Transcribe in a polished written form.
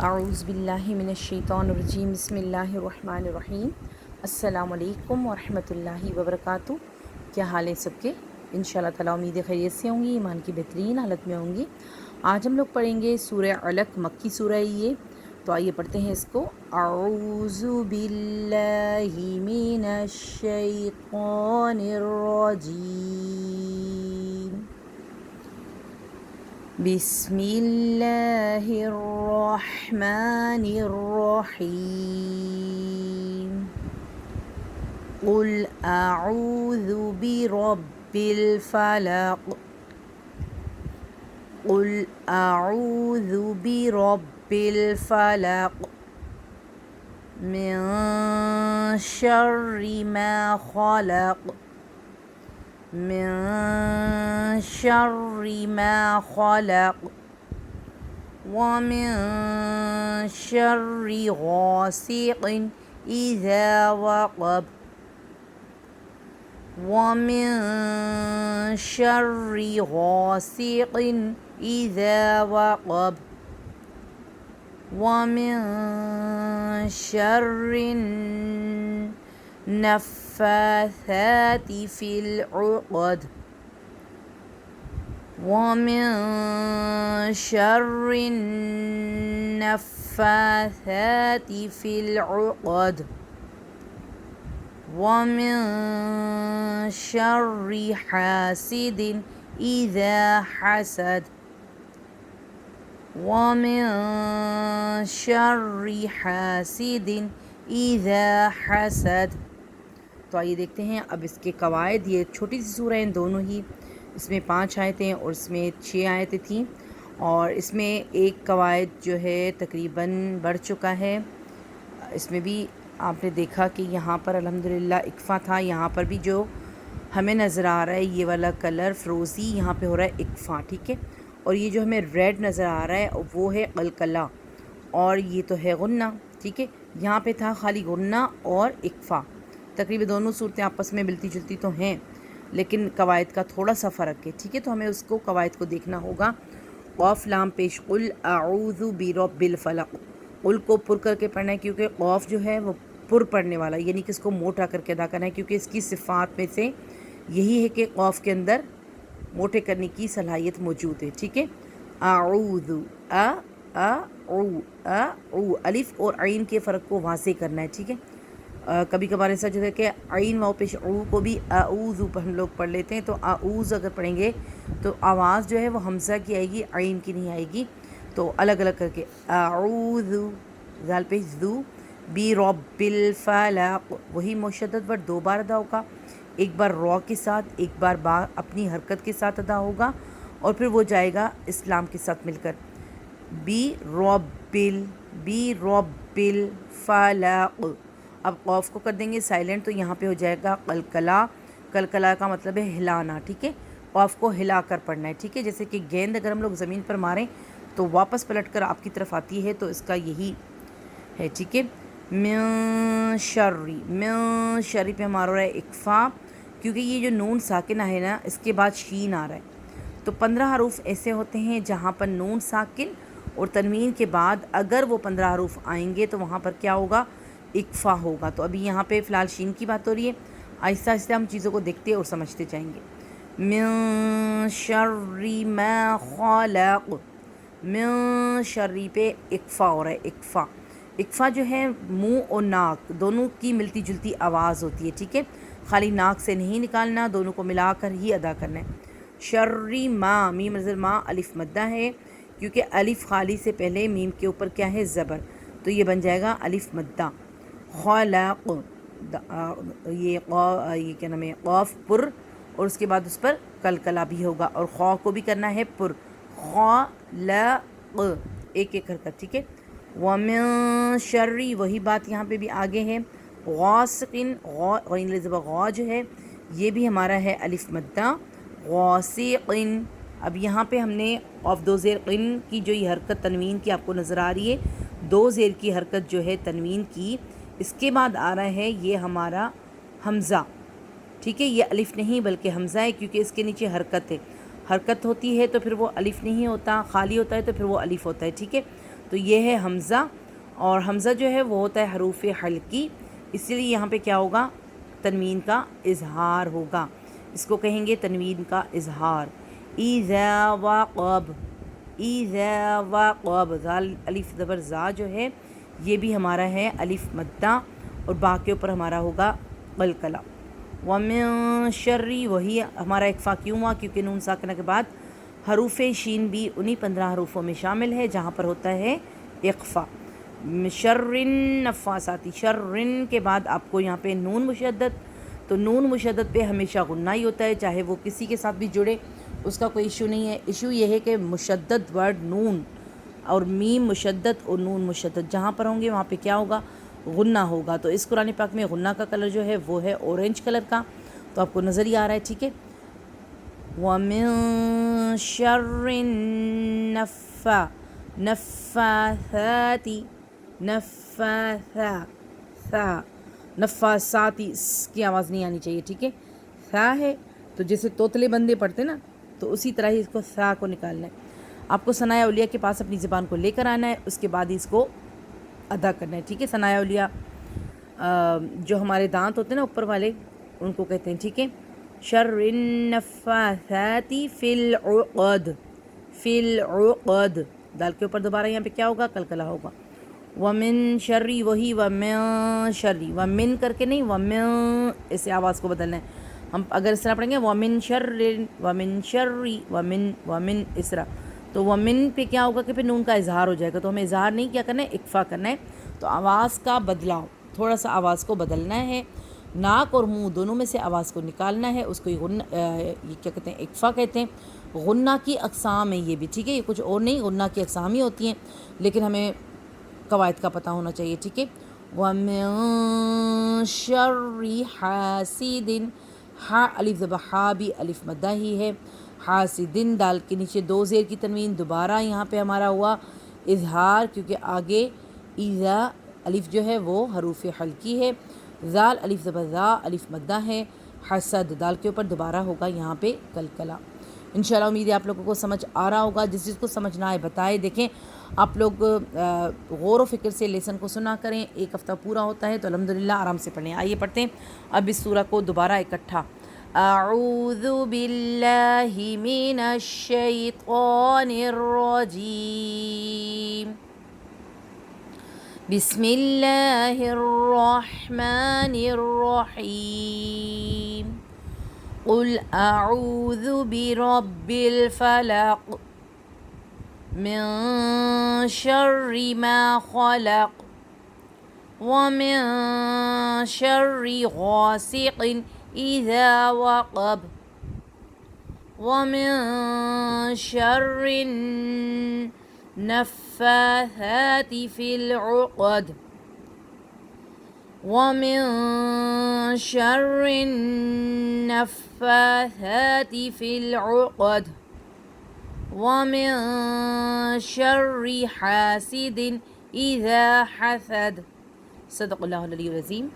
اعوذ باللہ من الشیطان الرجیم بسم اللہ الرحمن الرحیم۔ السلام علیکم ورحمۃ اللہ وبرکاتہ۔ کیا حال ہے سب کے؟ انشاءاللہ تعالیٰ امید خیریت سے ہوں گی، ایمان کی بہترین حالت میں ہوں گی۔ آج ہم لوگ پڑھیں گے سورہ علق، مکی سورہ ہے یہ، تو آئیے پڑھتے ہیں اس کو۔ اعوذ باللہ من الشیطان الرجیم، بسم اللہ الرحمن الرحیم، قل اعوذ برب الفلق، قل اعوذ برب الفلق، من شر ما خلق، من شر ما خلق، ومن شر غاسق إذا وقب، ومن شر غاسق إذا وقب، ومن شر النفاثات في العقد، ومن شر النفاثات في العقد، ومن شر حاسد إذا حسد، ومن شر حاسد إذا حسد۔ تو آئیے دیکھتے ہیں اب اس کے قواعد۔ یہ چھوٹی سی سورہ ہیں دونوں ہی، اس میں 5 آیتیں اور اس میں 6 آیتیں تھیں، اور اس میں ایک قواعد جو ہے تقریباً بڑھ چکا ہے۔ اس میں بھی آپ نے دیکھا کہ یہاں پر الحمدللہ اکفا تھا، یہاں پر بھی جو ہمیں نظر آ رہا ہے یہ والا کلر فروزی، یہاں پہ ہو رہا ہے اکفا، ٹھیک ہے، اور یہ جو ہمیں ریڈ نظر آ رہا ہے وہ ہے قلقلہ، اور یہ تو ہے غنہ، ٹھیک ہے۔ یہاں پہ تھا خالی غنہ اور اکفا، تقریباً دونوں صورتیں آپس میں ملتی جلتی تو ہیں لیکن قواعد کا تھوڑا سا فرق ہے، ٹھیک ہے۔ تو ہمیں اس کو قواعد کو دیکھنا ہوگا۔ قوف لام پیش، قل اعوذ برب الفلق، قل کو پر کر کے پڑھنا ہے کیونکہ قوف جو ہے وہ پر پڑھنے والا، یعنی کہ اس کو موٹا کر کے ادا کرنا ہے، کیونکہ اس کی صفات میں سے یہی ہے کہ قوف کے اندر موٹے کرنے کی صلاحیت موجود ہے، ٹھیک ہے۔ اعوذ، او الف اور عین کے فرق کو واضح کرنا ہے، ٹھیک ہے۔ کبھی کبھار ایسا جو ہے کہ عین واو پیش او کو بھی اعوذ پر ہم لوگ پڑھ لیتے ہیں، تو اعوذ اگر پڑھیں گے تو آواز جو ہے وہ حمزہ کی آئے گی، عین کی نہیں آئے گی، تو الگ الگ کر کے اعوذ، ذال پیش ذو، برب الفلق، وہی مشدد ورڈ 2 بار ادا ہوگا، ایک بار رو کے ساتھ، ایک بار با اپنی حرکت کے ساتھ ادا ہوگا، اور پھر وہ جائے گا اسلام کے ساتھ مل کر، برب الفلق۔ اب قوف کو کر دیں گے سائلنٹ، تو یہاں پہ ہو جائے گا قلقلہ، قلقلہ کا مطلب ہے ہلانا، ٹھیک ہے، قوف کو ہلا کر پڑھنا ہے، ٹھیک ہے۔ جیسے کہ گیند اگر ہم لوگ زمین پر ماریں تو واپس پلٹ کر آپ کی طرف آتی ہے، تو اس کا یہی ہے، ٹھیک ہے۔ من شر پہ ہمارا رہا ہے اکفا، کیونکہ یہ جو نون ساکنہ ہے نا اس کے بعد شین آ رہا ہے، تو 15 حروف ایسے ہوتے ہیں جہاں پر نون ساکن اور تنوین کے بعد اگر وہ 15 حروف آئیں گے تو وہاں پر کیا ہوگا؟ اکفا ہوگا۔ تو ابھی یہاں پہ فی الحال شین کی بات ہو رہی ہے، آہستہ آہستہ ہم چیزوں کو دیکھتے اور سمجھتے جائیں گے۔ من شر ما خلق، من شری پہ اکفا ہو رہا ہے، اکفا، اکفا جو ہے منہ اور ناک دونوں کی ملتی جلتی آواز ہوتی ہے، ٹھیک ہے، خالی ناک سے نہیں نکالنا، دونوں کو ملا کر ہی ادا کرنا ہے۔ شر ما، میم نظر ما الف مدہ ہے، کیونکہ الف خالی سے پہلے میم کے اوپر کیا ہے؟ زبر، تو یہ بن جائے گا الف مدہ۔ خلق، یہ کیا نام ہے؟ قاف پر، اور اس کے بعد اس پر قلقلہ بھی ہوگا، اور خا کو بھی کرنا ہے پر، خلق، ایک ایک حرکت، ٹھیک ہے۔ ومن شری، وہی بات یہاں پہ بھی آگے ہے، غاسقن، غین زبر غا جو ہے یہ بھی ہمارا ہے الف مدہ، غاسقن۔ اب یہاں پہ ہم نے آف 2 زیر قن کی جو یہ حرکت تنوین کی آپ کو نظر آ رہی ہے، 2 زیر کی حرکت جو ہے تنوین کی، اس کے بعد آ رہا ہے یہ ہمارا حمزہ، ٹھیک ہے، یہ الف نہیں بلکہ حمزہ ہے، کیونکہ اس کے نیچے حرکت ہے، حرکت ہوتی ہے تو پھر وہ الف نہیں ہوتا، خالی ہوتا ہے تو پھر وہ الف ہوتا ہے، ٹھیک ہے۔ تو یہ ہے حمزہ، اور حمزہ جو ہے وہ ہوتا ہے حروف حلقی، اسی لیے یہاں پہ کیا ہوگا، تنوین کا اظہار ہوگا، اس کو کہیں گے تنوین کا اظہار۔ اذا وقب، اذا وقب، ذال الف زبر زا جو ہے یہ بھی ہمارا ہے الف مدہ، اور با کے اوپر ہمارا ہوگا قلقلہ۔ ومن شرری، وہی ہمارا اکفا کیوں ہوا، کیونکہ نون ساکنہ کے بعد حروف شین بھی انہی 15 حروفوں میں شامل ہے جہاں پر ہوتا ہے اقفا۔ شرن نفاساتی، شرن کے بعد آپ کو یہاں پہ نون مشدد، تو نون مشدد پہ ہمیشہ غنہ ہی ہوتا ہے، چاہے وہ کسی کے ساتھ بھی جڑے اس کا کوئی ایشو نہیں ہے۔ ایشو یہ ہے کہ مشدد ورڈ نون اور میم مشدد اور نون مشدد جہاں پر ہوں گے وہاں پہ کیا ہوگا، غنہ ہوگا۔ تو اس قرآن پاک میں غنہ کا کلر جو ہے وہ ہے اورنج کلر کا، تو آپ کو نظر ہی آ رہا ہے، ٹھیک ہے۔ وَمِن شَرِّ نفاثات، نفاساتی، اس کی آواز نہیں آنی چاہیے، ٹھیک ہے۔ ثا ہے تو جیسے طوطلے بندے پڑھتے نا، تو اسی طرح ہی اس کو ثا کو نکالنا ہے۔ آپ کو ثنایا اولیاء کے پاس اپنی زبان کو لے کر آنا ہے، اس کے بعد اس کو ادا کرنا ہے، ٹھیک ہے۔ ثنایا اولیاء جو ہمارے دانت ہوتے ہیں نا اوپر والے، ان کو کہتے ہیں، ٹھیک ہے۔ شر النفاثات فی العقد، فی العقد، دال کے اوپر دوبارہ یہاں پہ کیا ہوگا، قلقلہ ہوگا۔ ومن شری، وہی ومن شری، ومن کر کے نہیں، ومن اسے آواز کو بدلنا ہے۔ ہم اگر اس طرح پڑھیں گے ومن شر، ومن شری، ومن اس طرح، تو ومن پہ کیا ہوگا کہ پھر نون کا اظہار ہو جائے گا، تو ہمیں اظہار نہیں کیا کرنا ہے، اکفا کرنا ہے۔ تو آواز کا بدلاؤ، تھوڑا سا آواز کو بدلنا ہے، ناک اور منہ دونوں میں سے آواز کو نکالنا ہے، اس کو یہ کیا کہتے ہیں، اکفا کہتے ہیں۔ غنہ کی اقسام ہیں یہ بھی، ٹھیک ہے، یہ کچھ اور نہیں، غنہ کی اقسام ہی ہوتی ہیں، لیکن ہمیں قواعد کا پتہ ہونا چاہیے، ٹھیک ہے۔ وَمِن شَرِّ حاسد، ہا الف زبر ہا بھی الف مدہ ہی ہے، حاسدن، دال کے نیچے دو زیر کی تنوین، دوبارہ یہاں پہ ہمارا ہوا اظہار، کیونکہ آگے ایزا الف جو ہے وہ حروف حلقی ہے، ذال الف زبر ذا الف مدہ ہے، حسد، دال کے اوپر دوبارہ ہوگا یہاں پہ قلقلہ۔ انشاءاللہ امید ہے آپ لوگوں کو سمجھ آ رہا ہوگا، جس چیز کو سمجھ نہ آئے بتائے، دیکھیں آپ لوگ غور و فکر سے لیسن کو سنا کریں، ایک ہفتہ پورا ہوتا ہے تو الحمدللہ آرام سے پڑھیں۔ آئیے پڑھتے ہیں اب اس سورہ کو دوبارہ اکٹھا۔ اعوذ باللہ من الشیطان الرجیم، بسم اللہ الرحمن الرحیم، قل اعوذ برب الفلق، من شر ما خلق، ومن شر غاسق اذا وقب، ومن شر النفاثات في العقد، ومن شر النفاثات في العقد، ومن شر حاسد اذا حسد۔ صدق اللہ العلی العظیم۔